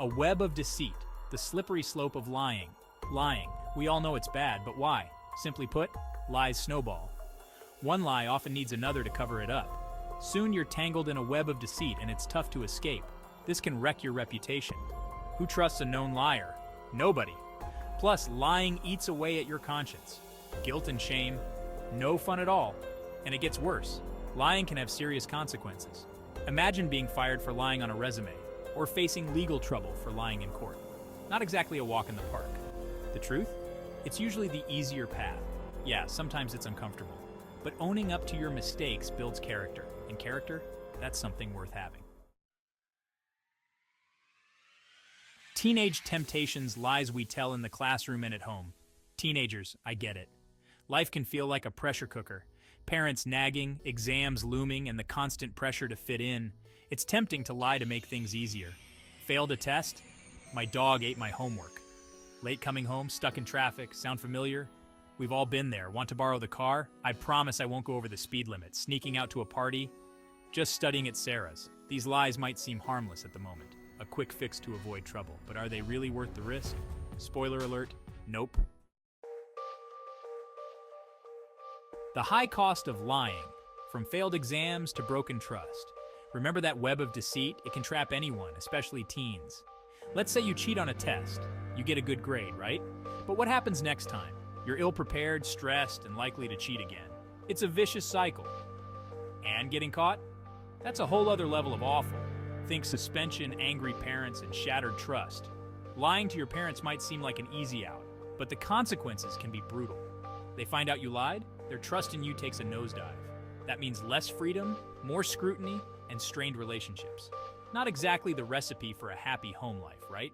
A web of deceit, the slippery slope of lying. Lying, we all know it's bad, but why? Simply put, lies snowball. One lie often needs another to cover it up. Soon you're tangled in a web of deceit and it's tough to escape. This can wreck your reputation. Who trusts a known liar? Nobody. Plus, lying eats away at your conscience. Guilt and shame, no fun at all. And it gets worse. Lying can have serious consequences. Imagine being fired for lying on a resume, or facing legal trouble for lying in court. Not exactly a walk in the park. The truth? It's usually the easier path. Yeah, sometimes it's uncomfortable. But owning up to your mistakes builds character, and character, that's something worth having. Teenage temptations, lies we tell in the classroom and at home. Teenagers, I get it. Life can feel like a pressure cooker. Parents nagging, exams looming, and the constant pressure to fit in. It's tempting to lie to make things easier. Failed a test? My dog ate my homework. Late coming home, stuck in traffic, sound familiar? We've all been there. Want to borrow the car? I promise I won't go over the speed limit. Sneaking out to a party? Just studying at Sarah's. These lies might seem harmless at the moment. A quick fix to avoid trouble. But are they really worth the risk? Spoiler alert, nope. The high cost of lying, from failed exams to broken trust. Remember that web of deceit? It can trap anyone, especially teens. Let's say you cheat on a test. You get a good grade, right? But what happens next time? You're ill-prepared, stressed, and likely to cheat again. It's a vicious cycle. And getting caught? That's a whole other level of awful. Think suspension, angry parents, and shattered trust. Lying to your parents might seem like an easy out, but the consequences can be brutal. They find out you lied, their trust in you takes a nosedive. That means less freedom, more scrutiny, and strained relationships. Not exactly the recipe for a happy home life, right?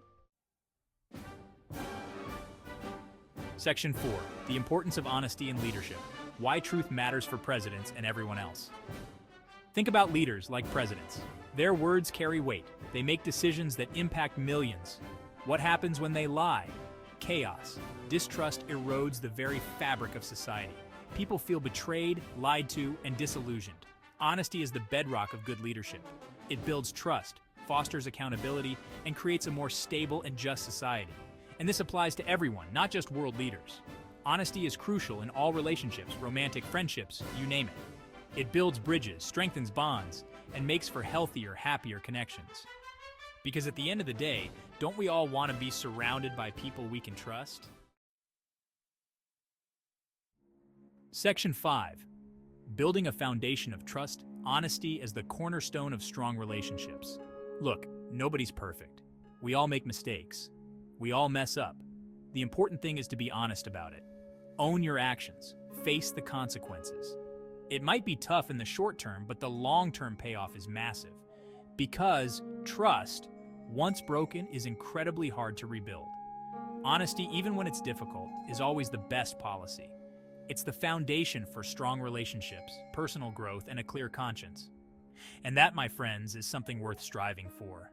Section 4. The importance of honesty in leadership. Why truth matters for presidents and everyone else. Think about leaders like presidents. Their words carry weight. They make decisions that impact millions. What happens when they lie? Chaos. Distrust erodes the very fabric of society. People feel betrayed, lied to, and disillusioned. Honesty is the bedrock of good leadership. It builds trust, fosters accountability, and creates a more stable and just society. And this applies to everyone, not just world leaders. Honesty is crucial in all relationships, romantic friendships, you name it. It builds bridges, strengthens bonds, and makes for healthier, happier connections. Because at the end of the day, don't we all want to be surrounded by people we can trust? Section 5. Building a foundation of trust, honesty is the cornerstone of strong relationships. Look, nobody's perfect. We all make mistakes. We all mess up. The important thing is to be honest about it. Own your actions. Face the consequences. It might be tough in the short term, but the long-term payoff is massive. Because trust, once broken, is incredibly hard to rebuild. Honesty, even when it's difficult, is always the best policy. It's the foundation for strong relationships, personal growth, and a clear conscience. And that, my friends, is something worth striving for.